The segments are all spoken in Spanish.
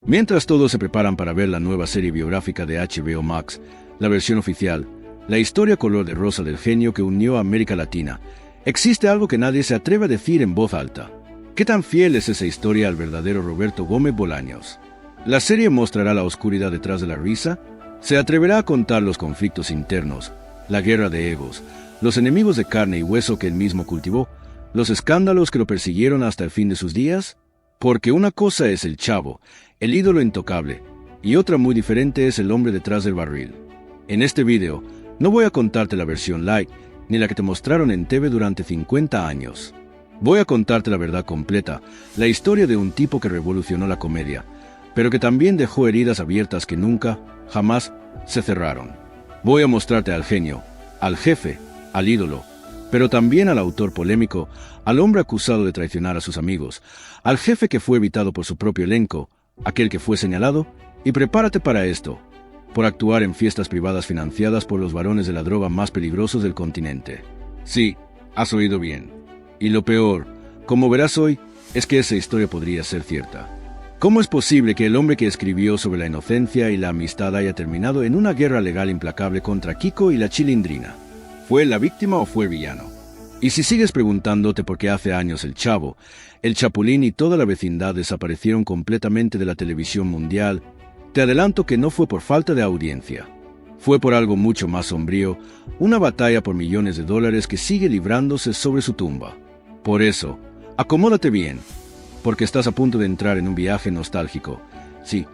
Mientras todos se preparan para ver la nueva serie biográfica de HBO Max, la versión oficial, la historia color de rosa del genio que unió a América Latina, existe algo que nadie se atreve a decir en voz alta. ¿Qué tan fiel es esa historia al verdadero Roberto Gómez Bolaños? La serie mostrará la oscuridad detrás de la risa, se atreverá a contar los conflictos internos, la guerra de egos, los enemigos de carne y hueso que él mismo cultivó, los escándalos que lo persiguieron hasta el fin de sus días. Porque una cosa es el chavo, el ídolo intocable, y otra muy diferente es el hombre detrás del barril. En este video, no voy a contarte la versión light, ni la que te mostraron en TV durante 50 años. Voy a contarte la verdad completa, la historia de un tipo que revolucionó la comedia, pero que también dejó heridas abiertas que nunca, jamás, se cerraron. Voy a mostrarte al genio, al jefe, al ídolo, pero también al autor polémico, al hombre acusado de traicionar a sus amigos, al jefe que fue evitado por su propio elenco, aquel que fue señalado, y prepárate para esto, por actuar en fiestas privadas financiadas por los varones de la droga más peligrosos del continente. Sí, has oído bien. Y lo peor, como verás hoy, es que esa historia podría ser cierta. ¿Cómo es posible que el hombre que escribió sobre la inocencia y la amistad haya terminado en una guerra legal implacable contra Kiko y la Chilindrina? ¿Fue la víctima o fue el villano? Y si sigues preguntándote por qué hace años el Chavo, el Chapulín y toda la vecindad desaparecieron completamente de la televisión mundial, te adelanto que no fue por falta de audiencia. Fue por algo mucho más sombrío, una batalla por millones de dólares que sigue librándose sobre su tumba. Por eso, acomódate bien, porque estás a punto de entrar en un viaje nostálgico, sí,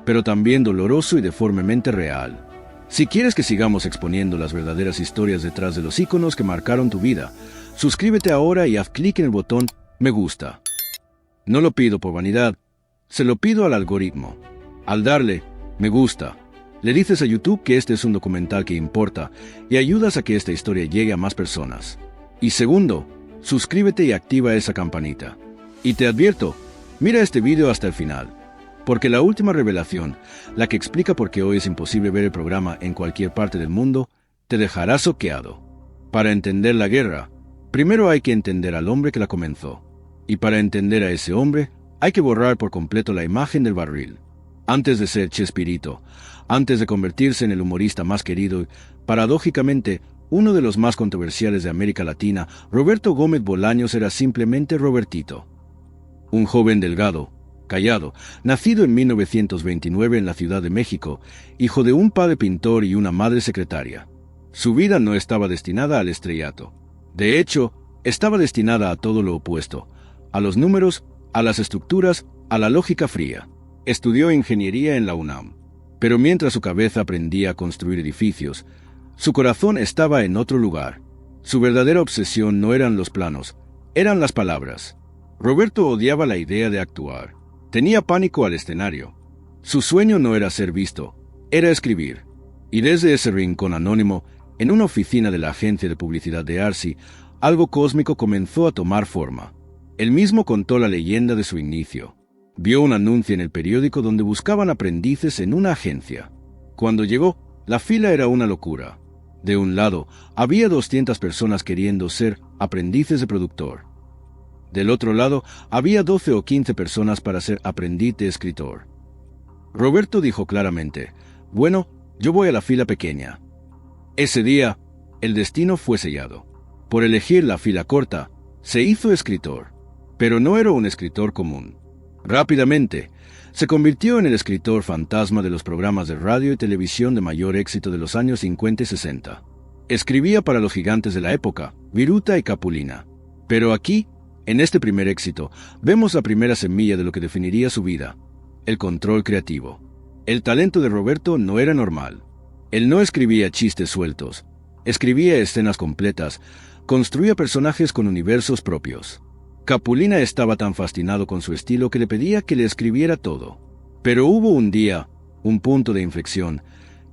pero también doloroso y deformemente real. Si quieres que sigamos exponiendo las verdaderas historias detrás de los íconos que marcaron tu vida, suscríbete ahora y haz clic en el botón me gusta. No lo pido por vanidad, se lo pido al algoritmo. Al darle me gusta, le dices a YouTube que este es un documental que importa y ayudas a que esta historia llegue a más personas. Y segundo, suscríbete y activa esa campanita. Y te advierto, mira este video hasta el final. Porque la última revelación, la que explica por qué hoy es imposible ver el programa en cualquier parte del mundo, te dejará choqueado. Para entender la guerra, primero hay que entender al hombre que la comenzó. Y para entender a ese hombre, hay que borrar por completo la imagen del barril. Antes de ser Chespirito, antes de convertirse en el humorista más querido, paradójicamente, uno de los más controversiales de América Latina, Roberto Gómez Bolaños era simplemente Robertito. Un joven delgado, callado, nacido en 1929 en la Ciudad de México, hijo de un padre pintor y una madre secretaria. Su vida no estaba destinada al estrellato. De hecho, estaba destinada a todo lo opuesto, a los números, a las estructuras, a la lógica fría. Estudió ingeniería en la UNAM, pero mientras su cabeza aprendía a construir edificios, su corazón estaba en otro lugar. Su verdadera obsesión no eran los planos, eran las palabras. Roberto odiaba la idea de actuar. Tenía pánico al escenario. Su sueño no era ser visto, era escribir. Y desde ese rincón anónimo, en una oficina de la agencia de publicidad de Arsi, algo cósmico comenzó a tomar forma. Él mismo contó la leyenda de su inicio. Vio un anuncio en el periódico donde buscaban aprendices en una agencia. Cuando llegó, la fila era una locura. De un lado, había 200 personas queriendo ser aprendices de productor. Del otro lado, había 12 o 15 personas para ser aprendiz de escritor. Roberto dijo claramente, bueno, yo voy a la fila pequeña. Ese día, el destino fue sellado. Por elegir la fila corta, se hizo escritor. Pero no era un escritor común. Rápidamente, se convirtió en el escritor fantasma de los programas de radio y televisión de mayor éxito de los años 50 y 60. Escribía para los gigantes de la época, Viruta y Capulina. Pero aquí, en este primer éxito, vemos la primera semilla de lo que definiría su vida, el control creativo. El talento de Roberto no era normal. Él no escribía chistes sueltos, escribía escenas completas, construía personajes con universos propios. Capulina estaba tan fascinado con su estilo que le pedía que le escribiera todo. Pero hubo un día, un punto de inflexión,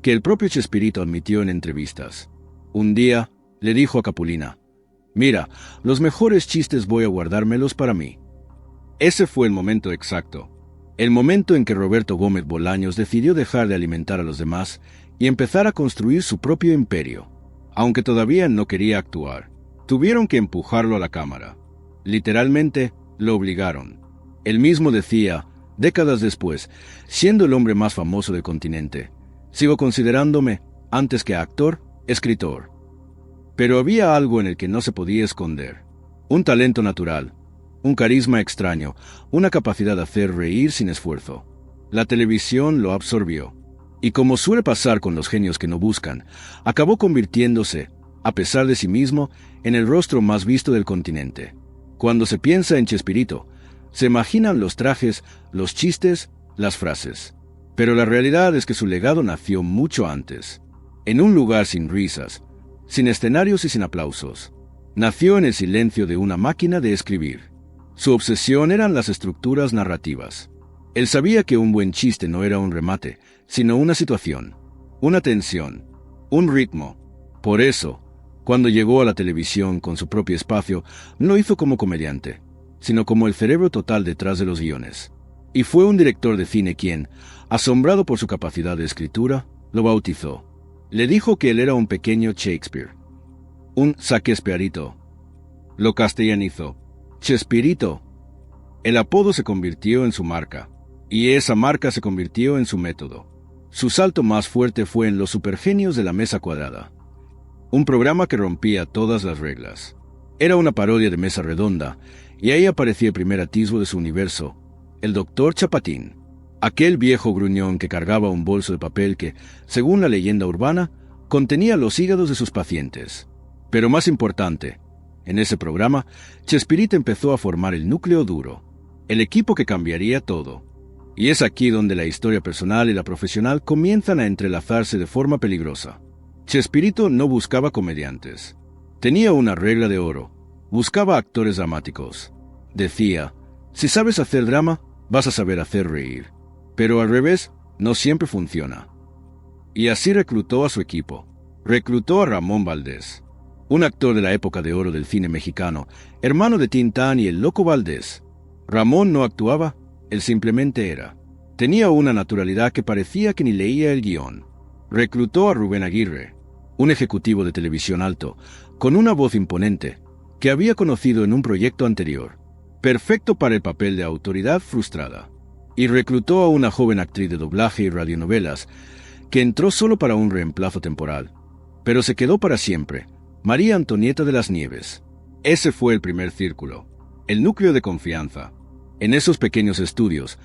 que el propio Chespirito admitió en entrevistas. Un día, le dijo a Capulina, mira, los mejores chistes voy a guardármelos para mí. Ese fue el momento exacto. El momento en que Roberto Gómez Bolaños decidió dejar de alimentar a los demás y empezar a construir su propio imperio. Aunque todavía no quería actuar, tuvieron que empujarlo a la cámara. Literalmente, lo obligaron. Él mismo decía, Décadas después, siendo el hombre más famoso del continente, sigo considerándome, antes que actor, escritor. Pero había algo en el que no se podía esconder. Un talento natural, un carisma extraño, una capacidad de hacer reír sin esfuerzo. La televisión lo absorbió. Y como suele pasar con los genios que no buscan, acabó convirtiéndose, a pesar de sí mismo, en el rostro más visto del continente. Cuando se piensa en Chespirito, se imaginan los trajes, los chistes, las frases. Pero la realidad es que su legado nació mucho antes. En un lugar sin risas, sin escenarios y sin aplausos. Nació en el silencio de una máquina de escribir. Su obsesión eran las estructuras narrativas. Él sabía que un buen chiste no era un remate, sino una situación, una tensión, un ritmo. Por eso, cuando llegó a la televisión con su propio espacio, no lo hizo como comediante, sino como el cerebro total detrás de los guiones. Y fue un director de cine quien, asombrado por su capacidad de escritura, lo bautizó. Le dijo que él era un pequeño Shakespeare, un Shakespearito. Lo castellanizó. Chespirito. El apodo se convirtió en su marca, y esa marca se convirtió en su método. Su salto más fuerte fue en Los Supergenios de la Mesa Cuadrada, un programa que rompía todas las reglas. Era una parodia de Mesa Redonda, y ahí aparecía el primer atisbo de su universo, el Dr. Chapatín, aquel viejo gruñón que cargaba un bolso de papel que, según la leyenda urbana, contenía los hígados de sus pacientes. Pero más importante, en ese programa, Chespirito empezó a formar el núcleo duro, el equipo que cambiaría todo. Y es aquí donde la historia personal y la profesional comienzan a entrelazarse de forma peligrosa. Chespirito no buscaba comediantes. Tenía una regla de oro. Buscaba actores dramáticos. Decía, si sabes hacer drama, vas a saber hacer reír. Pero al revés, no siempre funciona. Y así reclutó a su equipo. Reclutó a Ramón Valdés, un actor de la época de oro del cine mexicano, hermano de Tintán y el Loco Valdés. Ramón no actuaba, él simplemente era. Tenía una naturalidad que parecía que ni leía el guión. Reclutó a Rubén Aguirre, un ejecutivo de televisión alto, con una voz imponente, que había conocido en un proyecto anterior, perfecto para el papel de autoridad frustrada. Y reclutó a una joven actriz de doblaje y radionovelas, que entró solo para un reemplazo temporal, pero se quedó para siempre, María Antonieta de las Nieves. Ese fue el primer círculo, el núcleo de confianza. En esos pequeños estudios,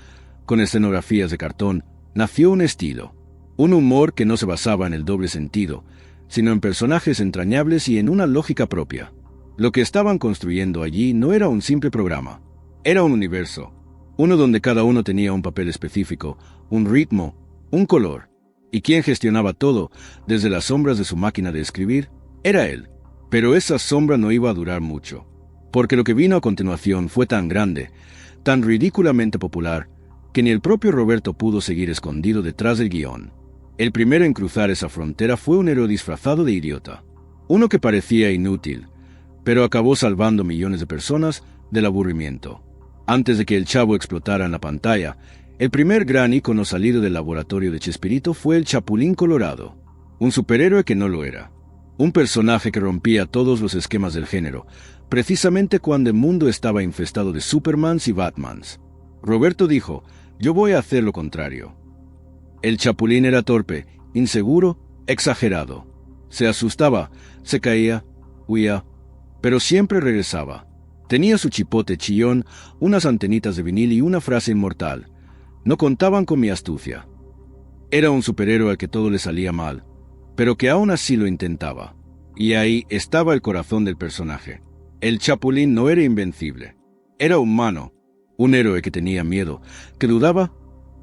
con escenografías de cartón, nació un estilo, un humor que no se basaba en el doble sentido, sino en personajes entrañables y en una lógica propia. Lo que estaban construyendo allí no era un simple programa, era un universo, uno donde cada uno tenía un papel específico, un ritmo, un color, y quien gestionaba todo, desde las sombras de su máquina de escribir, era él. Pero esa sombra no iba a durar mucho, porque lo que vino a continuación fue tan grande, tan ridículamente popular, que ni el propio Roberto pudo seguir escondido detrás del guión. El primero en cruzar esa frontera fue un héroe disfrazado de idiota, uno que parecía inútil, pero acabó salvando millones de personas del aburrimiento. Antes de que el Chavo explotara en la pantalla, el primer gran ícono salido del laboratorio de Chespirito fue el Chapulín Colorado, un superhéroe que no lo era. Un personaje que rompía todos los esquemas del género, precisamente cuando el mundo estaba infestado de Supermans y Batmans. Roberto dijo, yo voy a hacer lo contrario. El Chapulín era torpe, inseguro, exagerado. Se asustaba, se caía, huía, pero siempre regresaba. Tenía su chipote chillón, unas antenitas de vinil y una frase inmortal. No contaban con mi astucia. Era un superhéroe al que todo le salía mal, pero que aún así lo intentaba. Y ahí estaba el corazón del personaje. El Chapulín no era invencible. Era humano, un héroe que tenía miedo, que dudaba,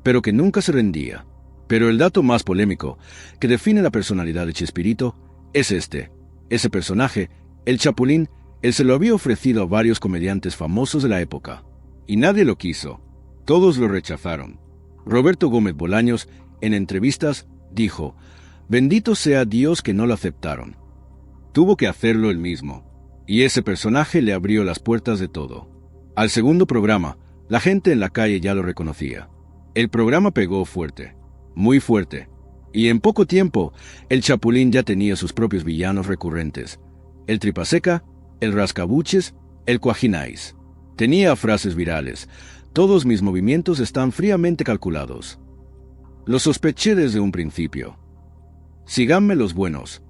pero que nunca se rendía. Pero el dato más polémico, que define la personalidad de Chespirito, es este. Ese personaje, el Chapulín, él se lo había ofrecido a varios comediantes famosos de la época. Y nadie lo quiso. Todos lo rechazaron. Roberto Gómez Bolaños, en entrevistas, dijo, bendito sea Dios que no lo aceptaron. Tuvo que hacerlo él mismo, y ese personaje le abrió las puertas de todo. Al segundo programa, la gente en la calle ya lo reconocía. El programa pegó fuerte, muy fuerte, y en poco tiempo, el Chapulín ya tenía sus propios villanos recurrentes. El Tripaseca, el Rascabuches, el Cuajinais. Tenía frases virales, Todos mis movimientos están fríamente calculados. Lo sospeché desde un principio. Síganme los buenos.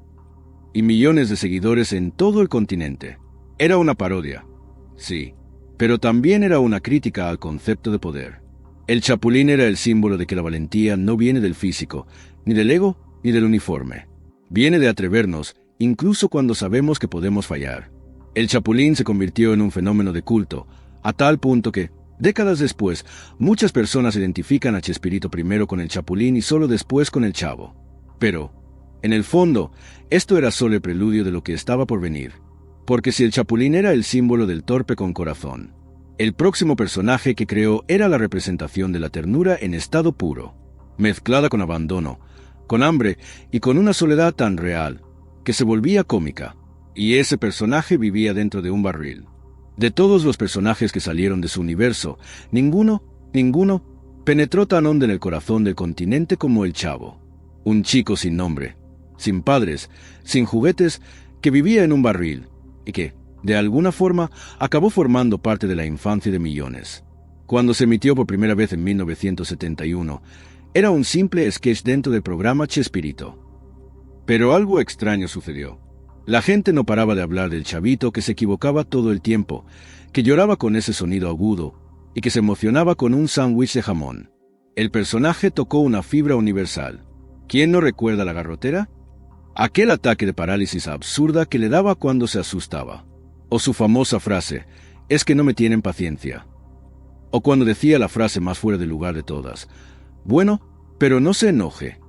Y millones de seguidores en todo el continente. Era una parodia, sí, pero también era una crítica al concepto de poder. El chapulín era el símbolo de que la valentía no viene del físico, ni del ego, ni del uniforme. Viene de atrevernos, incluso cuando sabemos que podemos fallar. El chapulín se convirtió en un fenómeno de culto, a tal punto que, décadas después, muchas personas identifican a Chespirito primero con el chapulín y solo después con el Chavo. Pero, en el fondo, esto era solo el preludio de lo que estaba por venir. Porque si el chapulín era el símbolo del torpe con corazón, el próximo personaje que creó era la representación de la ternura en estado puro, mezclada con abandono, con hambre y con una soledad tan real, que se volvía cómica. Y ese personaje vivía dentro de un barril. De todos los personajes que salieron de su universo, ninguno, penetró tan hondo en el corazón del continente como el Chavo. Un chico sin nombre, sin padres, sin juguetes, que vivía en un barril, y que, de alguna forma, acabó formando parte de la infancia de millones. Cuando se emitió por primera vez en 1971, era un simple sketch dentro del programa Chespirito. Pero algo extraño sucedió. La gente no paraba de hablar del chavito que se equivocaba todo el tiempo, que lloraba con ese sonido agudo y que se emocionaba con un sándwich de jamón. El personaje tocó una fibra universal. ¿Quién no recuerda la garrotera? Aquel ataque de parálisis absurda que le daba cuando se asustaba. O su famosa frase, es que no me tienen paciencia. O cuando decía la frase más fuera de lugar de todas, bueno, pero no se enoje.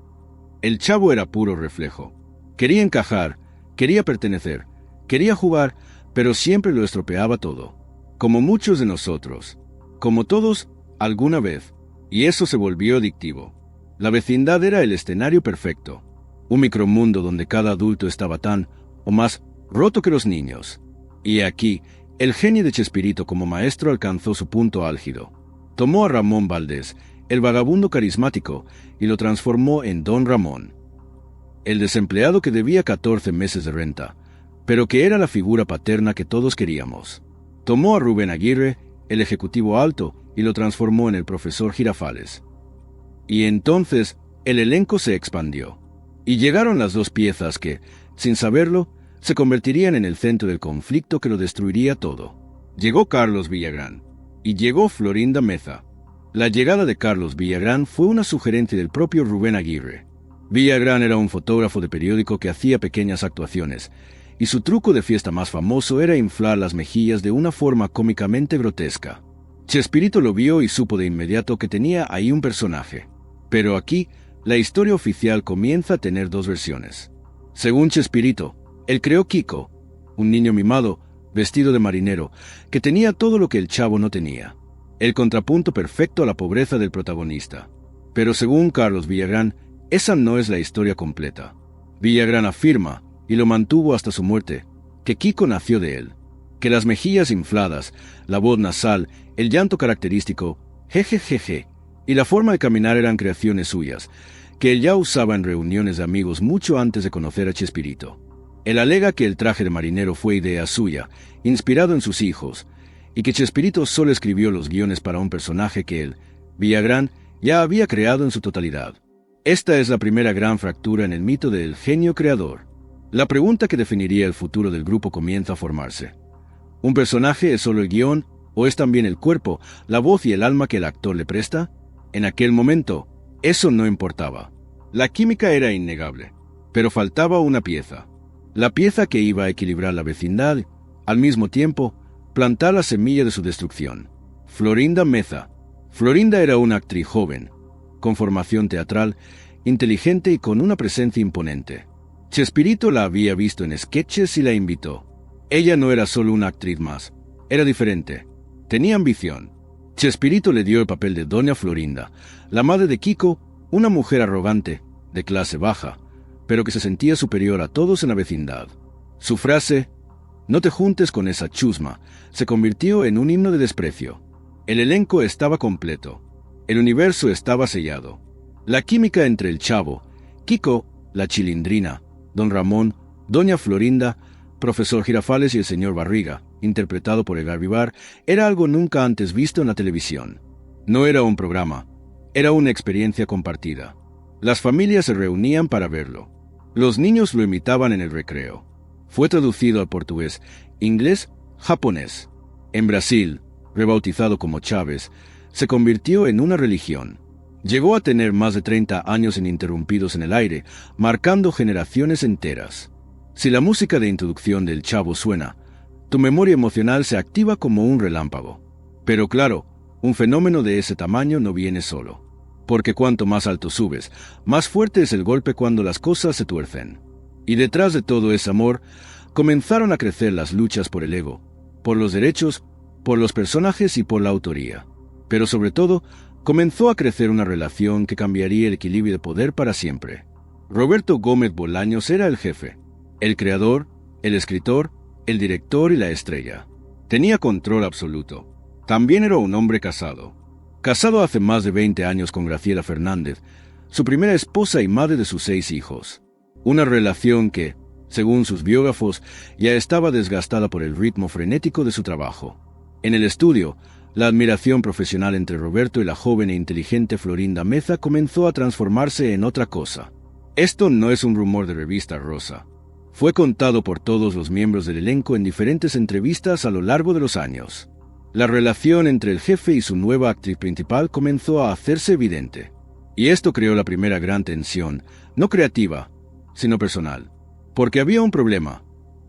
El Chavo era puro reflejo. Quería encajar, quería pertenecer, quería jugar, pero siempre lo estropeaba todo. Como muchos de nosotros. Como todos, alguna vez. Y eso se volvió adictivo. La vecindad era el escenario perfecto. Un micromundo donde cada adulto estaba tan, o más, roto que los niños. Y aquí, el genio de Chespirito como maestro alcanzó su punto álgido. Tomó a Ramón Valdés, el vagabundo carismático, y lo transformó en Don Ramón. El desempleado que debía 14 meses de renta, pero que era la figura paterna que todos queríamos. Tomó a Rubén Aguirre, el ejecutivo alto, y lo transformó en el profesor Girafales. Y entonces, el elenco se expandió. Y llegaron las dos piezas que, sin saberlo, se convertirían en el centro del conflicto que lo destruiría todo. Llegó Carlos Villagrán. Y llegó Florinda Meza. La llegada de Carlos Villagrán fue una sugerencia del propio Rubén Aguirre. Villagrán era un fotógrafo de periódico que hacía pequeñas actuaciones, y su truco de fiesta más famoso era inflar las mejillas de una forma cómicamente grotesca. Chespirito lo vio y supo de inmediato que tenía ahí un personaje. Pero aquí, la historia oficial comienza a tener dos versiones. Según Chespirito, él creó Kiko, un niño mimado, vestido de marinero, que tenía todo lo que el Chavo no tenía. El contrapunto perfecto a la pobreza del protagonista. Pero según Carlos Villagrán, esa no es la historia completa. Villagrán afirma, y lo mantuvo hasta su muerte, que Kiko nació de él. Que las mejillas infladas, la voz nasal, el llanto característico, jejejeje, y la forma de caminar eran creaciones suyas, que él ya usaba en reuniones de amigos mucho antes de conocer a Chespirito. Él alega que el traje de marinero fue idea suya, inspirado en sus hijos, y que Chespirito solo escribió los guiones para un personaje que él, Villagrán, ya había creado en su totalidad. Esta es la primera gran fractura en el mito del genio creador. La pregunta que definiría el futuro del grupo comienza a formarse. ¿Un personaje es solo el guión, o es también el cuerpo, la voz y el alma que el actor le presta? En aquel momento, eso no importaba. La química era innegable, pero faltaba una pieza. La pieza que iba a equilibrar la vecindad, al mismo tiempo, plantar la semilla de su destrucción. Florinda Meza. Florinda era una actriz joven, con formación teatral, inteligente y con una presencia imponente. Chespirito la había visto en sketches y la invitó. Ella no era solo una actriz más, era diferente. Tenía ambición. Chespirito le dio el papel de Doña Florinda, la madre de Kiko, una mujer arrogante, de clase baja, pero que se sentía superior a todos en la vecindad. Su frase, «No te juntes con esa chusma», se convirtió en un himno de desprecio. El elenco estaba completo. El universo estaba sellado. La química entre el Chavo, Kiko, la Chilindrina, Don Ramón, Doña Florinda, Profesor Girafales y el señor Barriga, interpretado por Edgar Vivar, era algo nunca antes visto en la televisión. No era un programa, era una experiencia compartida. Las familias se reunían para verlo. Los niños lo imitaban en el recreo. Fue traducido al portugués, inglés, japonés. En Brasil, rebautizado como Chávez, se convirtió en una religión. Llegó a tener más de 30 años ininterrumpidos en el aire, marcando generaciones enteras. Si la música de introducción del Chavo suena, tu memoria emocional se activa como un relámpago. Pero claro, un fenómeno de ese tamaño no viene solo. Porque cuanto más alto subes, más fuerte es el golpe cuando las cosas se tuercen. Y detrás de todo ese amor, comenzaron a crecer las luchas por el ego, por los derechos, por los personajes y por la autoría. Pero sobre todo, comenzó a crecer una relación que cambiaría el equilibrio de poder para siempre. Roberto Gómez Bolaños era el jefe, el creador, el escritor, el director y la estrella. Tenía control absoluto. También era un hombre casado. Casado hace más de 20 años con Graciela Fernández, su primera esposa y madre de sus 6 hijos. Una relación que, según sus biógrafos, ya estaba desgastada por el ritmo frenético de su trabajo. En el estudio, la admiración profesional entre Roberto y la joven e inteligente Florinda Meza comenzó a transformarse en otra cosa. Esto no es un rumor de revista rosa. Fue contado por todos los miembros del elenco en diferentes entrevistas a lo largo de los años. La relación entre el jefe y su nueva actriz principal comenzó a hacerse evidente. Y esto creó la primera gran tensión, no creativa, sino personal. Porque había un problema.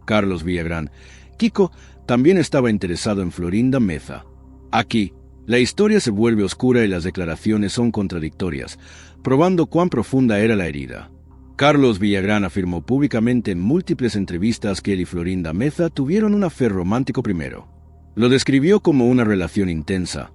Carlos Villagrán, Kiko, también estaba interesado en Florinda Meza. Aquí, la historia se vuelve oscura y las declaraciones son contradictorias, probando cuán profunda era la herida. Carlos Villagrán afirmó públicamente en múltiples entrevistas que él y Florinda Meza tuvieron un affair romántico primero. Lo describió como una relación intensa,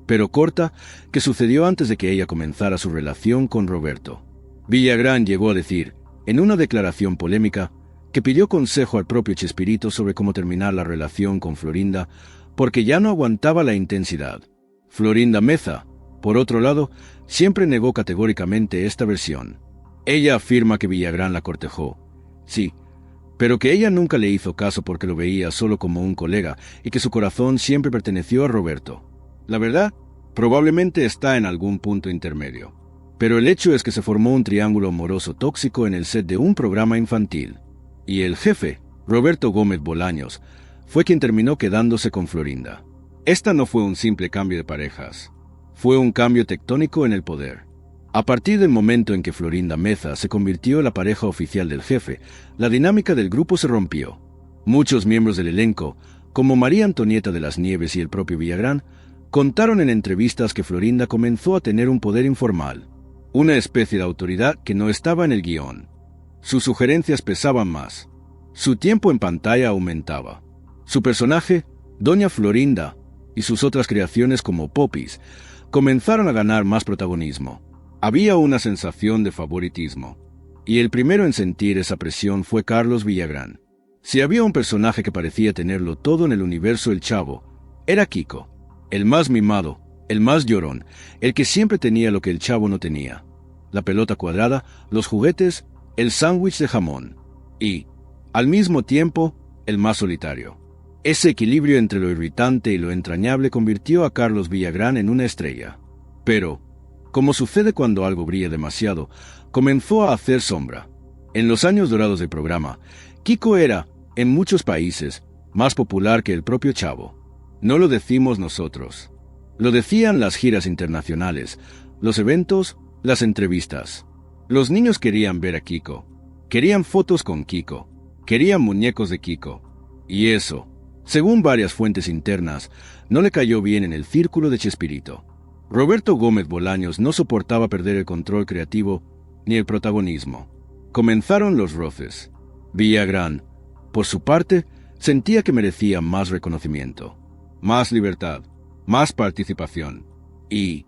pero corta, que sucedió antes de que ella comenzara su relación con Roberto. Villagrán llegó a decir, en una declaración polémica, que pidió consejo al propio Chespirito sobre cómo terminar la relación con Florinda, porque ya no aguantaba la intensidad. Florinda Meza, por otro lado, siempre negó categóricamente esta versión. Ella afirma que Villagrán la cortejó. Sí, pero que ella nunca le hizo caso porque lo veía solo como un colega y que su corazón siempre perteneció a Roberto. La verdad, probablemente está en algún punto intermedio. Pero el hecho es que se formó un triángulo amoroso tóxico en el set de un programa infantil. Y el jefe, Roberto Gómez Bolaños, fue quien terminó quedándose con Florinda. Esta no fue un simple cambio de parejas. Fue un cambio tectónico en el poder. A partir del momento en que Florinda Meza se convirtió en la pareja oficial del jefe, la dinámica del grupo se rompió. Muchos miembros del elenco, como María Antonieta de las Nieves y el propio Villagrán, contaron en entrevistas que Florinda comenzó a tener un poder informal, una especie de autoridad que no estaba en el guión. Sus sugerencias pesaban más. Su tiempo en pantalla aumentaba. Su personaje, Doña Florinda, y sus otras creaciones como Popis, comenzaron a ganar más protagonismo. Había una sensación de favoritismo, y el primero en sentir esa presión fue Carlos Villagrán. Si había un personaje que parecía tenerlo todo en el universo El Chavo, era Kiko, el más mimado, el más llorón, el que siempre tenía lo que el Chavo no tenía: la pelota cuadrada, los juguetes, el sándwich de jamón, y, al mismo tiempo, el más solitario. Ese equilibrio entre lo irritante y lo entrañable convirtió a Carlos Villagrán en una estrella. Pero, como sucede cuando algo brilla demasiado, comenzó a hacer sombra. En los años dorados del programa, Kiko era, en muchos países, más popular que el propio Chavo. No lo decimos nosotros. Lo decían las giras internacionales, los eventos, las entrevistas. Los niños querían ver a Kiko. Querían fotos con Kiko. Querían muñecos de Kiko. Y eso, según varias fuentes internas, no le cayó bien en el círculo de Chespirito. Roberto Gómez Bolaños no soportaba perder el control creativo ni el protagonismo. Comenzaron los roces. Villagrán, por su parte, sentía que merecía más reconocimiento, más libertad, más participación. Y,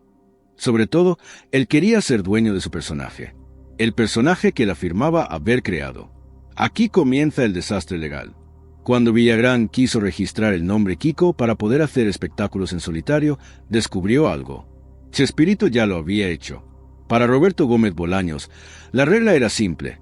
sobre todo, él quería ser dueño de su personaje. El personaje que él afirmaba haber creado. Aquí comienza el desastre legal. Cuando Villagrán quiso registrar el nombre Kiko para poder hacer espectáculos en solitario, descubrió algo. Chespirito ya lo había hecho. Para Roberto Gómez Bolaños, la regla era simple.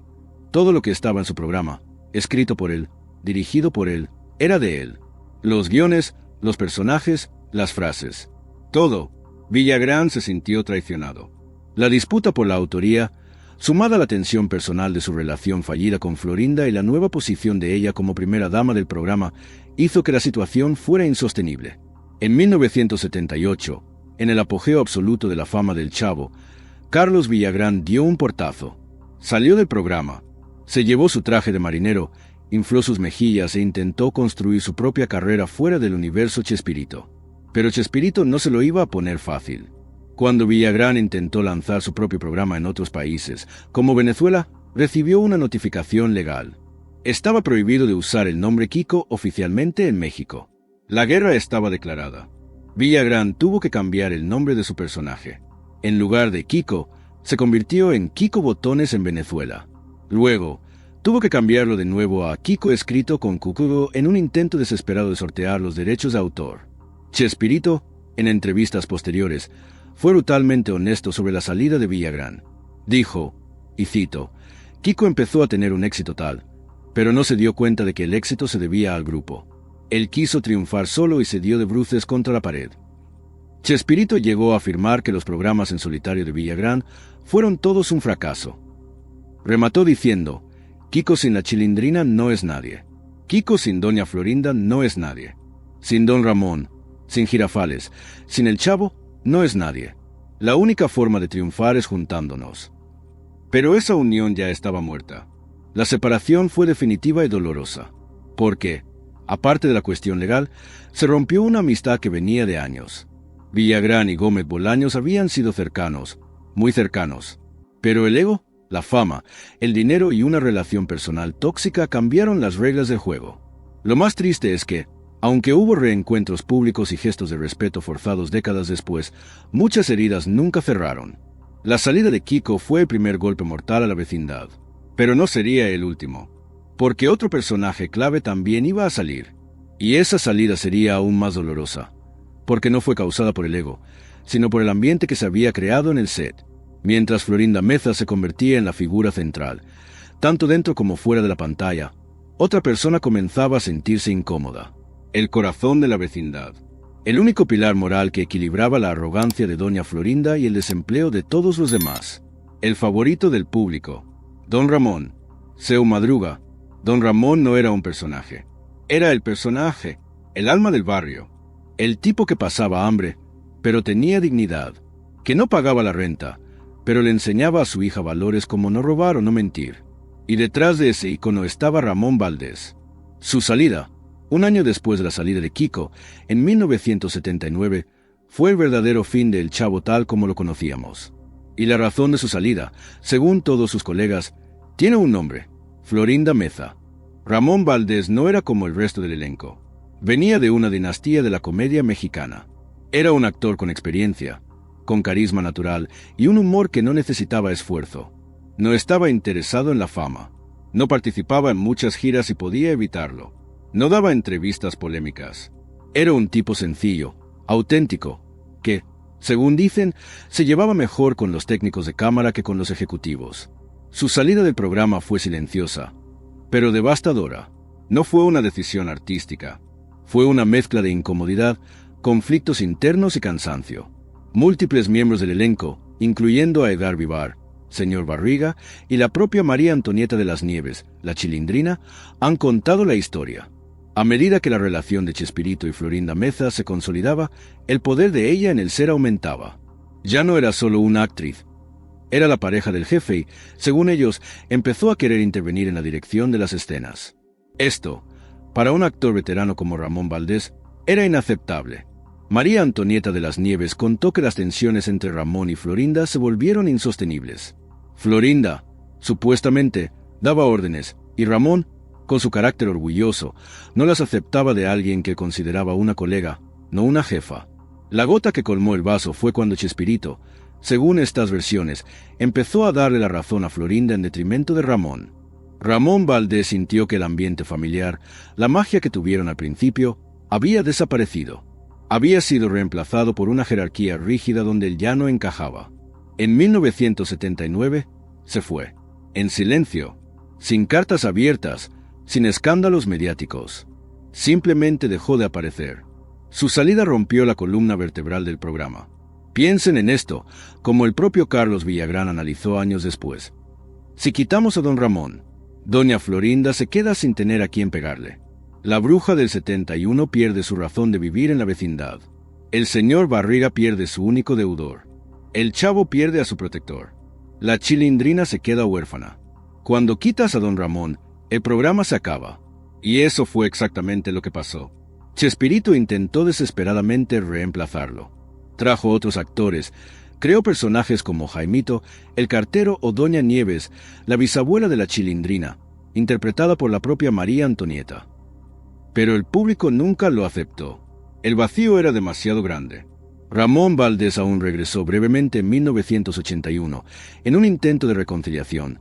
Todo lo que estaba en su programa, escrito por él, dirigido por él, era de él. Los guiones, los personajes, las frases. Todo. Villagrán se sintió traicionado. La disputa por la autoría, sumada a la tensión personal de su relación fallida con Florinda y la nueva posición de ella como primera dama del programa, hizo que la situación fuera insostenible. En 1978, en el apogeo absoluto de la fama del Chavo, Carlos Villagrán dio un portazo. Salió del programa, se llevó su traje de marinero, infló sus mejillas e intentó construir su propia carrera fuera del universo Chespirito. Pero Chespirito no se lo iba a poner fácil. Cuando Villagrán intentó lanzar su propio programa en otros países, como Venezuela, recibió una notificación legal. Estaba prohibido de usar el nombre Kiko oficialmente en México. La guerra estaba declarada. Villagrán tuvo que cambiar el nombre de su personaje. En lugar de Kiko, se convirtió en Kiko Botones en Venezuela. Luego, tuvo que cambiarlo de nuevo a Kiko escrito con Cucugo en un intento desesperado de sortear los derechos de autor. Chespirito, en entrevistas posteriores, fue brutalmente honesto sobre la salida de Villagrán. Dijo, y cito, Kiko empezó a tener un éxito tal, pero no se dio cuenta de que el éxito se debía al grupo. Él quiso triunfar solo y se dio de bruces contra la pared. Chespirito llegó a afirmar que los programas en solitario de Villagrán fueron todos un fracaso. Remató diciendo, Kiko sin la Chilindrina no es nadie. Kiko sin Doña Florinda no es nadie. Sin Don Ramón, sin Girafales, sin el Chavo, no es nadie. La única forma de triunfar es juntándonos. Pero esa unión ya estaba muerta. La separación fue definitiva y dolorosa. Porque, aparte de la cuestión legal, se rompió una amistad que venía de años. Villagrán y Gómez Bolaños habían sido cercanos, muy cercanos. Pero el ego, la fama, el dinero y una relación personal tóxica cambiaron las reglas del juego. Lo más triste es que, aunque hubo reencuentros públicos y gestos de respeto forzados décadas después, muchas heridas nunca cerraron. La salida de Kiko fue el primer golpe mortal a la vecindad. Pero no sería el último. Porque otro personaje clave también iba a salir. Y esa salida sería aún más dolorosa. Porque no fue causada por el ego, sino por el ambiente que se había creado en el set. Mientras Florinda Meza se convertía en la figura central, tanto dentro como fuera de la pantalla, otra persona comenzaba a sentirse incómoda. El corazón de la vecindad. El único pilar moral que equilibraba la arrogancia de Doña Florinda y el desempleo de todos los demás. El favorito del público. Don Ramón. Seu Madruga. Don Ramón no era un personaje. Era el personaje, el alma del barrio. El tipo que pasaba hambre, pero tenía dignidad. Que no pagaba la renta, pero le enseñaba a su hija valores como no robar o no mentir. Y detrás de ese icono estaba Ramón Valdés. Su salida, un año después de la salida de Kiko, en 1979, fue el verdadero fin del Chavo tal como lo conocíamos. Y la razón de su salida, según todos sus colegas, tiene un nombre: Florinda Meza. Ramón Valdés no era como el resto del elenco. Venía de una dinastía de la comedia mexicana. Era un actor con experiencia, con carisma natural y un humor que no necesitaba esfuerzo. No estaba interesado en la fama. No participaba en muchas giras y podía evitarlo. No daba entrevistas polémicas. Era un tipo sencillo, auténtico, que, según dicen, se llevaba mejor con los técnicos de cámara que con los ejecutivos. Su salida del programa fue silenciosa, pero devastadora. No fue una decisión artística. Fue una mezcla de incomodidad, conflictos internos y cansancio. Múltiples miembros del elenco, incluyendo a Edgar Vivar, Señor Barriga y la propia María Antonieta de las Nieves, la Chilindrina, han contado la historia. A medida que la relación de Chespirito y Florinda Meza se consolidaba, el poder de ella en el set aumentaba. Ya no era solo una actriz. Era la pareja del jefe y, según ellos, empezó a querer intervenir en la dirección de las escenas. Esto, para un actor veterano como Ramón Valdés, era inaceptable. María Antonieta de las Nieves contó que las tensiones entre Ramón y Florinda se volvieron insostenibles. Florinda, supuestamente, daba órdenes, y Ramón, con su carácter orgulloso, no las aceptaba de alguien que consideraba una colega, no una jefa. La gota que colmó el vaso fue cuando Chespirito, según estas versiones, empezó a darle la razón a Florinda en detrimento de Ramón. Ramón Valdés sintió que el ambiente familiar, la magia que tuvieron al principio, había desaparecido. Había sido reemplazado por una jerarquía rígida donde él ya no encajaba. En 1979, se fue. En silencio, sin cartas abiertas, sin escándalos mediáticos. Simplemente dejó de aparecer. Su salida rompió la columna vertebral del programa. Piensen en esto, como el propio Carlos Villagrán analizó años después. Si quitamos a don Ramón, doña Florinda se queda sin tener a quién pegarle. La bruja del 71 pierde su razón de vivir en la vecindad. El señor Barriga pierde su único deudor. El Chavo pierde a su protector. La Chilindrina se queda huérfana. Cuando quitas a don Ramón, el programa se acaba. Y eso fue exactamente lo que pasó. Chespirito intentó desesperadamente reemplazarlo. Trajo otros actores, creó personajes como Jaimito, el cartero o Doña Nieves, la bisabuela de la Chilindrina, interpretada por la propia María Antonieta. Pero el público nunca lo aceptó. El vacío era demasiado grande. Ramón Valdés aún regresó brevemente en 1981, en un intento de reconciliación.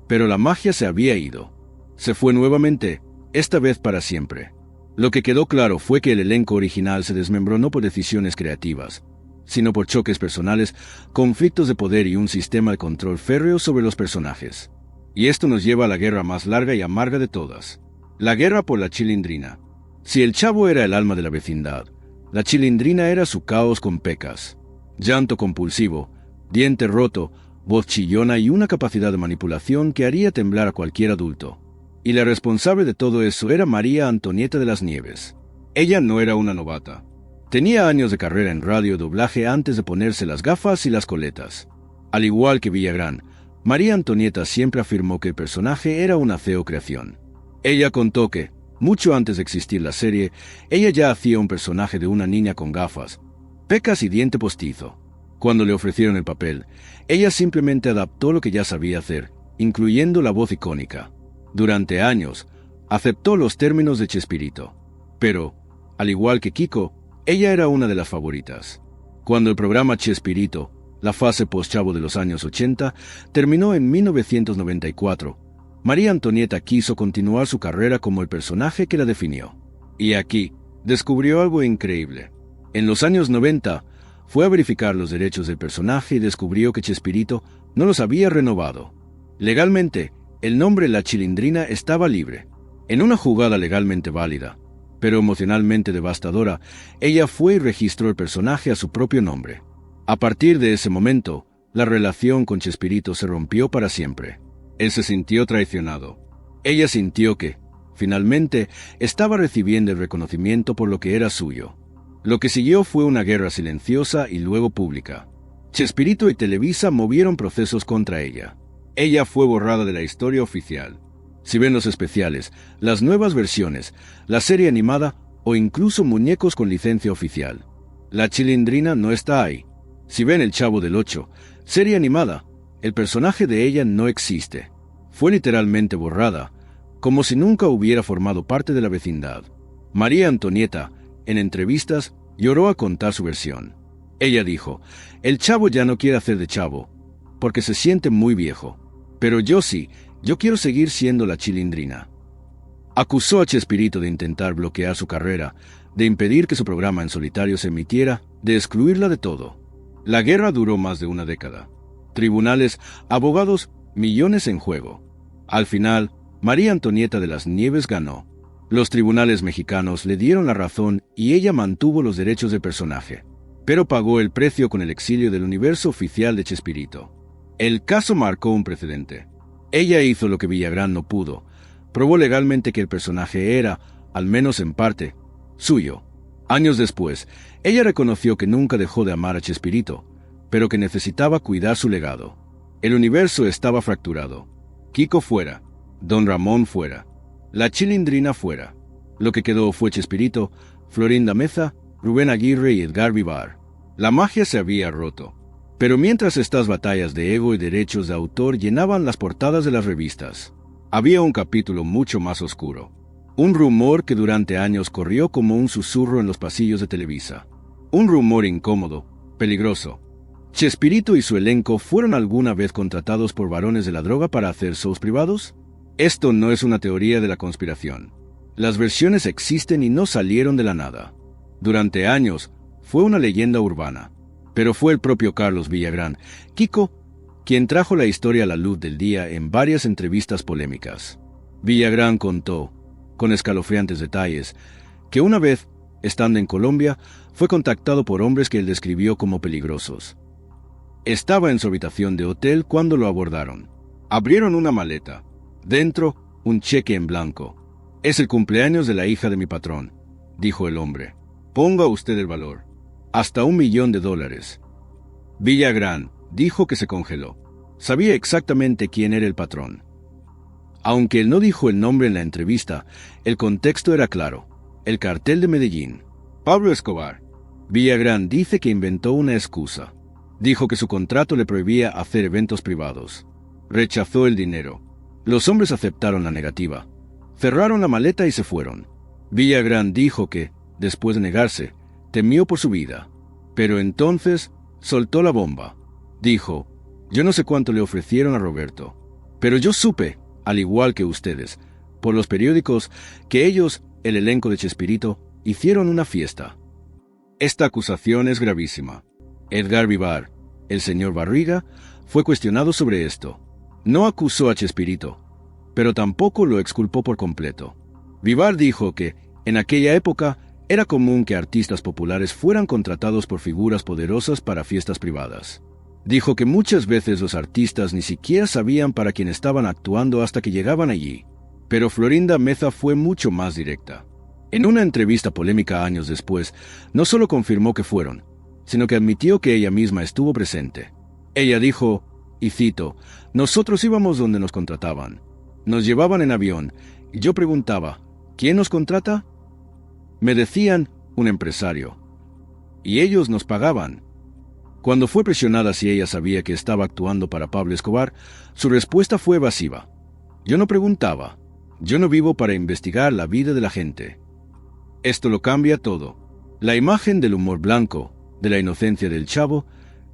Pero la magia se había ido. Se fue nuevamente, esta vez para siempre. Lo que quedó claro fue que el elenco original se desmembró no por decisiones creativas, sino por choques personales, conflictos de poder y un sistema de control férreo sobre los personajes. Y esto nos lleva a la guerra más larga y amarga de todas. La guerra por la Chilindrina. Si el Chavo era el alma de la vecindad, la Chilindrina era su caos con pecas, llanto compulsivo, diente roto, voz chillona y una capacidad de manipulación que haría temblar a cualquier adulto. Y la responsable de todo eso era María Antonieta de las Nieves. Ella no era una novata. Tenía años de carrera en radio y doblaje antes de ponerse las gafas y las coletas. Al igual que Villagrán, María Antonieta siempre afirmó que el personaje era una feo creación. Ella contó que, mucho antes de existir la serie, ella ya hacía un personaje de una niña con gafas, pecas y diente postizo. Cuando le ofrecieron el papel, ella simplemente adaptó lo que ya sabía hacer, incluyendo la voz icónica. Durante años, aceptó los términos de Chespirito. Pero, al igual que Kiko, ella era una de las favoritas. Cuando el programa Chespirito, la fase post-Chavo de los años 80, terminó en 1994, María Antonieta quiso continuar su carrera como el personaje que la definió. Y aquí, descubrió algo increíble. En los años 90, fue a verificar los derechos del personaje y descubrió que Chespirito no los había renovado. Legalmente, el nombre La Chilindrina estaba libre. En una jugada legalmente válida, pero emocionalmente devastadora, ella fue y registró el personaje a su propio nombre. A partir de ese momento, la relación con Chespirito se rompió para siempre. Él se sintió traicionado. Ella sintió que, finalmente, estaba recibiendo el reconocimiento por lo que era suyo. Lo que siguió fue una guerra silenciosa y luego pública. Chespirito y Televisa movieron procesos contra ella. Ella fue borrada de la historia oficial. Si ven los especiales, las nuevas versiones, la serie animada o incluso muñecos con licencia oficial, la Chilindrina no está ahí. Si ven El Chavo del Ocho, serie animada, el personaje de ella no existe. Fue literalmente borrada, como si nunca hubiera formado parte de la vecindad. María Antonieta, en entrevistas, lloró a contar su versión. Ella dijo, el Chavo ya no quiere hacer de Chavo, porque se siente muy viejo. Pero yo sí, yo quiero seguir siendo la Chilindrina. Acusó a Chespirito de intentar bloquear su carrera, de impedir que su programa en solitario se emitiera, de excluirla de todo. La guerra duró más de una década. Tribunales, abogados, millones en juego. Al final, María Antonieta de las Nieves ganó. Los tribunales mexicanos le dieron la razón y ella mantuvo los derechos del personaje, pero pagó el precio con el exilio del universo oficial de Chespirito. El caso marcó un precedente. Ella hizo lo que Villagrán no pudo. Probó legalmente que el personaje era, al menos en parte, suyo. Años después, ella reconoció que nunca dejó de amar a Chespirito, pero que necesitaba cuidar su legado. El universo estaba fracturado. Kiko fuera, don Ramón fuera, la Chilindrina fuera. Lo que quedó fue Chespirito, Florinda Meza, Rubén Aguirre y Edgar Vivar. La magia se había roto. Pero mientras estas batallas de ego y derechos de autor llenaban las portadas de las revistas, había un capítulo mucho más oscuro. Un rumor que durante años corrió como un susurro en los pasillos de Televisa. Un rumor incómodo, peligroso. ¿Chespirito y su elenco fueron alguna vez contratados por varones de la droga para hacer shows privados? Esto no es una teoría de la conspiración. Las versiones existen y no salieron de la nada. Durante años, fue una leyenda urbana. Pero fue el propio Carlos Villagrán, Kiko, quien trajo la historia a la luz del día en varias entrevistas polémicas. Villagrán contó, con escalofriantes detalles, que una vez, estando en Colombia, fue contactado por hombres que él describió como peligrosos. Estaba en su habitación de hotel cuando lo abordaron. Abrieron una maleta. Dentro, un cheque en blanco. «Es el cumpleaños de la hija de mi patrón», dijo el hombre. «Ponga usted el valor. Hasta $1 millón. Villagrán dijo que se congeló. Sabía exactamente quién era el patrón. Aunque él no dijo el nombre en la entrevista, el contexto era claro. El cartel de Medellín. Pablo Escobar. Villagrán dice que inventó una excusa. Dijo que su contrato le prohibía hacer eventos privados. Rechazó el dinero. Los hombres aceptaron la negativa. Cerraron la maleta y se fueron. Villagrán dijo que, después de negarse, temió por su vida. Pero entonces soltó la bomba. Dijo, «Yo no sé cuánto le ofrecieron a Roberto, pero yo supe, al igual que ustedes, por los periódicos, que ellos, el elenco de Chespirito, hicieron una fiesta». Esta acusación es gravísima. Edgar Vivar, el señor Barriga, fue cuestionado sobre esto. No acusó a Chespirito, pero tampoco lo exculpó por completo. Vivar dijo que, en aquella época, era común que artistas populares fueran contratados por figuras poderosas para fiestas privadas. Dijo que muchas veces los artistas ni siquiera sabían para quién estaban actuando hasta que llegaban allí. Pero Florinda Meza fue mucho más directa. En una entrevista polémica años después, no solo confirmó que fueron, sino que admitió que ella misma estuvo presente. Ella dijo, y cito, «Nosotros íbamos donde nos contrataban. Nos llevaban en avión, y yo preguntaba, ¿quién nos contrata? Me decían, un empresario. Y ellos nos pagaban». Cuando fue presionada si ella sabía que estaba actuando para Pablo Escobar, su respuesta fue evasiva. «Yo no preguntaba. Yo no vivo para investigar la vida de la gente». Esto lo cambia todo. La imagen del humor blanco, de la inocencia del Chavo,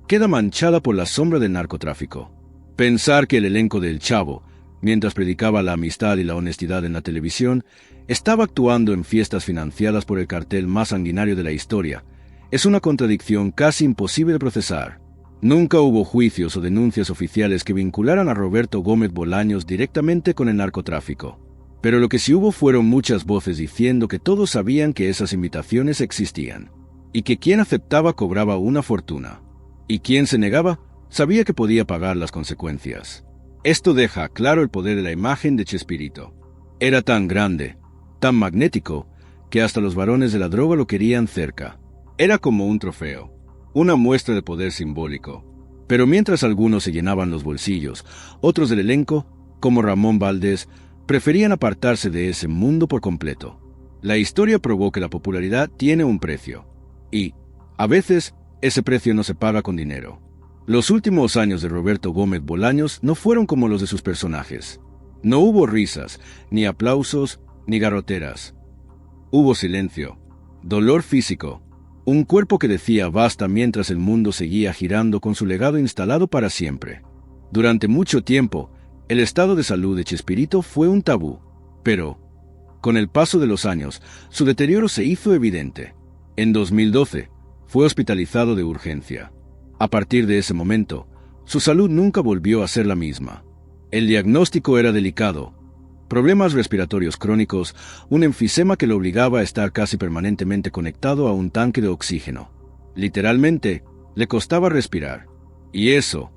queda manchada por la sombra del narcotráfico. Pensar que el elenco del Chavo, mientras predicaba la amistad y la honestidad en la televisión, estaba actuando en fiestas financiadas por el cartel más sanguinario de la historia, es una contradicción casi imposible de procesar. Nunca hubo juicios o denuncias oficiales que vincularan a Roberto Gómez Bolaños directamente con el narcotráfico. Pero lo que sí hubo fueron muchas voces diciendo que todos sabían que esas invitaciones existían, y que quien aceptaba cobraba una fortuna, y quien se negaba sabía que podía pagar las consecuencias. Esto deja claro el poder de la imagen de Chespirito. Era tan grande, tan magnético, que hasta los varones de la droga lo querían cerca. Era como un trofeo, una muestra de poder simbólico. Pero mientras algunos se llenaban los bolsillos, otros del elenco, como Ramón Valdés, preferían apartarse de ese mundo por completo. La historia probó que la popularidad tiene un precio, y, a veces, ese precio no se paga con dinero. Los últimos años de Roberto Gómez Bolaños no fueron como los de sus personajes. No hubo risas, ni aplausos, ni garroteras. Hubo silencio, dolor físico, un cuerpo que decía basta mientras el mundo seguía girando con su legado instalado para siempre. Durante mucho tiempo, el estado de salud de Chespirito fue un tabú, pero, con el paso de los años, su deterioro se hizo evidente. En 2012, fue hospitalizado de urgencia. A partir de ese momento, su salud nunca volvió a ser la misma. El diagnóstico era delicado: problemas respiratorios crónicos, un enfisema que lo obligaba a estar casi permanentemente conectado a un tanque de oxígeno. Literalmente, le costaba respirar. Y eso,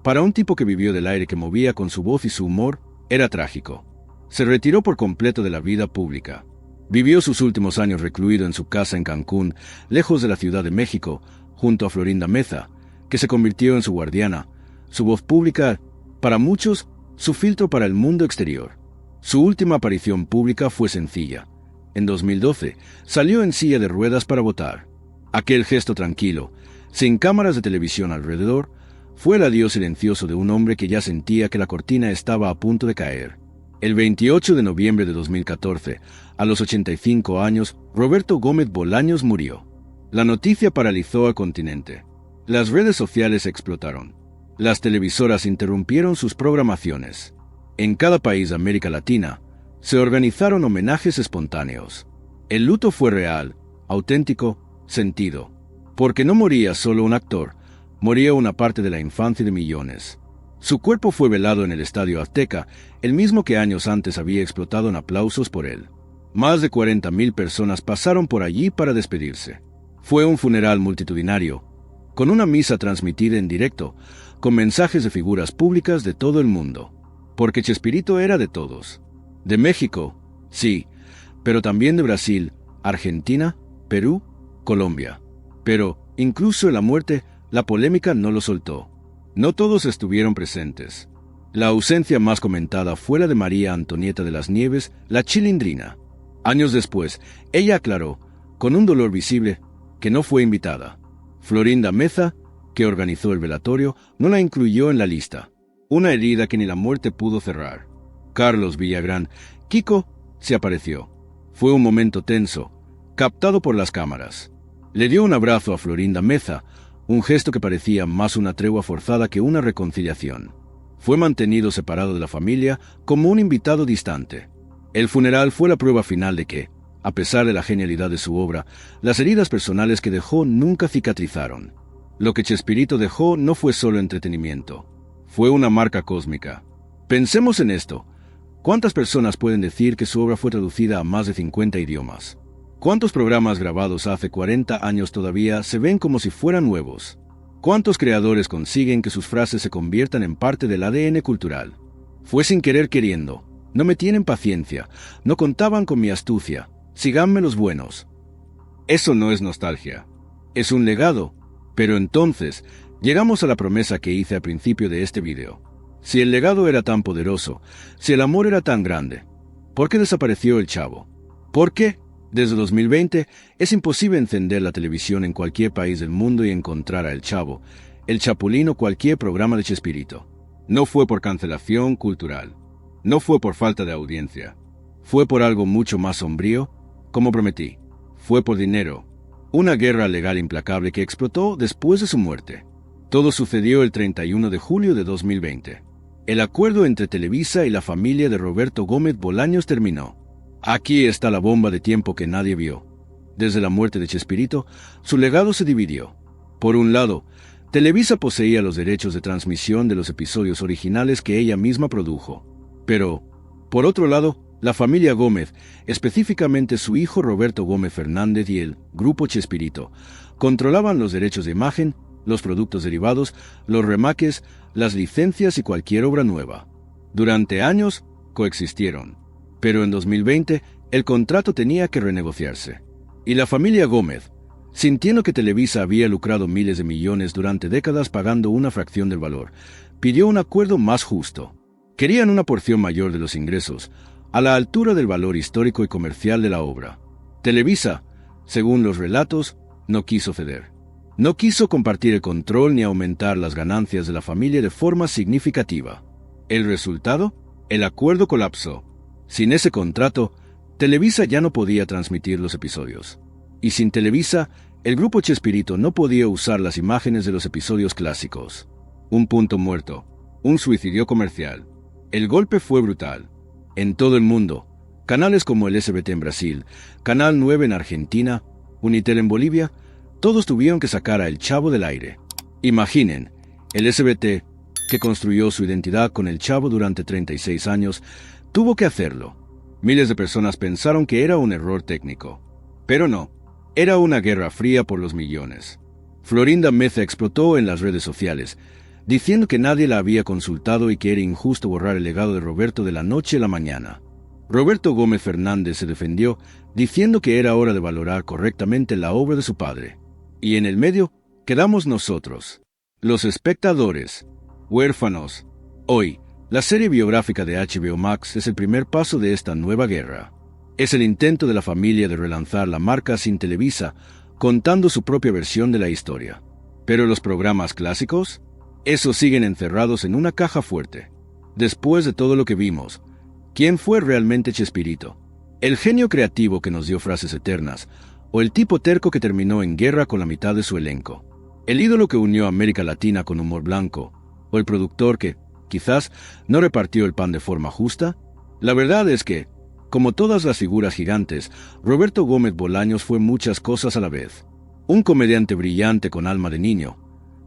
para un tipo que vivió del aire que movía con su voz y su humor, era trágico. Se retiró por completo de la vida pública. Vivió sus últimos años recluido en su casa en Cancún, lejos de la Ciudad de México, junto a Florinda Meza, que se convirtió en su guardiana, su voz pública, para muchos, su filtro para el mundo exterior. Su última aparición pública fue sencilla. En 2012, salió en silla de ruedas para votar. Aquel gesto tranquilo, sin cámaras de televisión alrededor, fue el adiós silencioso de un hombre que ya sentía que la cortina estaba a punto de caer. El 28 de noviembre de 2014, a los 85 años, Roberto Gómez Bolaños murió. La noticia paralizó al continente. Las redes sociales explotaron. Las televisoras interrumpieron sus programaciones. En cada país de América Latina, se organizaron homenajes espontáneos. El luto fue real, auténtico, sentido. Porque no moría solo un actor, moría una parte de la infancia de millones. Su cuerpo fue velado en el Estadio Azteca, el mismo que años antes había explotado en aplausos por él. Más de 40,000 personas pasaron por allí para despedirse. Fue un funeral multitudinario, con una misa transmitida en directo, con mensajes de figuras públicas de todo el mundo. Porque Chespirito era de todos. De México, sí, pero también de Brasil, Argentina, Perú, Colombia. Pero, incluso en la muerte, la polémica no lo soltó. No todos estuvieron presentes. La ausencia más comentada fue la de María Antonieta de las Nieves, la Chilindrina. Años después, ella aclaró, con un dolor visible, que no fue invitada. Florinda Meza, que organizó el velatorio, no la incluyó en la lista. Una herida que ni la muerte pudo cerrar. Carlos Villagrán, Kiko, se apareció. Fue un momento tenso, captado por las cámaras. Le dio un abrazo a Florinda Meza, un gesto que parecía más una tregua forzada que una reconciliación. Fue mantenido separado de la familia como un invitado distante. El funeral fue la prueba final de que, a pesar de la genialidad de su obra, las heridas personales que dejó nunca cicatrizaron. Lo que Chespirito dejó no fue solo entretenimiento, fue una marca cósmica. Pensemos en esto. ¿Cuántas personas pueden decir que su obra fue traducida a más de 50 idiomas? ¿Cuántos programas grabados hace 40 años todavía se ven como si fueran nuevos? ¿Cuántos creadores consiguen que sus frases se conviertan en parte del ADN cultural? Fue sin querer queriendo. No me tienen paciencia, no contaban con mi astucia, síganme los buenos. Eso no es nostalgia, es un legado. Pero entonces, llegamos a la promesa que hice al principio de este video. Si el legado era tan poderoso, si el amor era tan grande, ¿por qué desapareció el Chavo? ¿Por qué? Desde 2020 es imposible encender la televisión en cualquier país del mundo y encontrar a El Chavo, El Chapulín o cualquier programa de Chespirito. No fue por cancelación cultural. No fue por falta de audiencia. Fue por algo mucho más sombrío, como prometí. Fue por dinero. Una guerra legal implacable que explotó después de su muerte. Todo sucedió el 31 de julio de 2020. El acuerdo entre Televisa y la familia de Roberto Gómez Bolaños terminó. Aquí está la bomba de tiempo que nadie vio. Desde la muerte de Chespirito, su legado se dividió. Por un lado, Televisa poseía los derechos de transmisión de los episodios originales que ella misma produjo. Pero, por otro lado, la familia Gómez, específicamente su hijo Roberto Gómez Fernández y el Grupo Chespirito, controlaban los derechos de imagen, los productos derivados, los remakes, las licencias y cualquier obra nueva. Durante años, coexistieron. Pero en 2020, el contrato tenía que renegociarse. Y la familia Gómez, sintiendo que Televisa había lucrado miles de millones durante décadas pagando una fracción del valor, pidió un acuerdo más justo. Querían una porción mayor de los ingresos, a la altura del valor histórico y comercial de la obra. Televisa, según los relatos, no quiso ceder. No quiso compartir el control ni aumentar las ganancias de la familia de forma significativa. ¿El resultado? El acuerdo colapsó. Sin ese contrato, Televisa ya no podía transmitir los episodios. Y sin Televisa, el Grupo Chespirito no podía usar las imágenes de los episodios clásicos. Un punto muerto. Un suicidio comercial. El golpe fue brutal. En todo el mundo, canales como el SBT en Brasil, Canal 9 en Argentina, Unitel en Bolivia, todos tuvieron que sacar a El Chavo del aire. Imaginen, el SBT, que construyó su identidad con El Chavo durante 36 años, tuvo que hacerlo. Miles de personas pensaron que era un error técnico. Pero no, era una guerra fría por los millones. Florinda Meza explotó en las redes sociales, diciendo que nadie la había consultado y que era injusto borrar el legado de Roberto de la noche a la mañana. Roberto Gómez Fernández se defendió, diciendo que era hora de valorar correctamente la obra de su padre. Y en el medio quedamos nosotros, los espectadores, huérfanos. Hoy, la serie biográfica de HBO Max es el primer paso de esta nueva guerra. Es el intento de la familia de relanzar la marca sin Televisa, contando su propia versión de la historia. Pero los programas clásicos, esos siguen encerrados en una caja fuerte. Después de todo lo que vimos, ¿quién fue realmente Chespirito? ¿El genio creativo que nos dio frases eternas, o el tipo terco que terminó en guerra con la mitad de su elenco? ¿El ídolo que unió a América Latina con humor blanco, o el productor que, quizás, no repartió el pan de forma justa? La verdad es que, como todas las figuras gigantes, Roberto Gómez Bolaños fue muchas cosas a la vez. Un comediante brillante con alma de niño,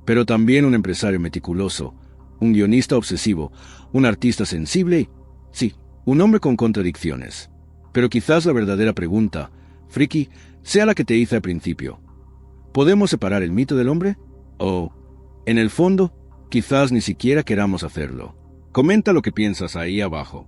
pero también un empresario meticuloso, un guionista obsesivo, un artista sensible, sí, un hombre con contradicciones. Pero quizás la verdadera pregunta, friki, sea la que te hice al principio. ¿Podemos separar el mito del hombre? O, en el fondo, quizás ni siquiera queramos hacerlo. Comenta lo que piensas ahí abajo.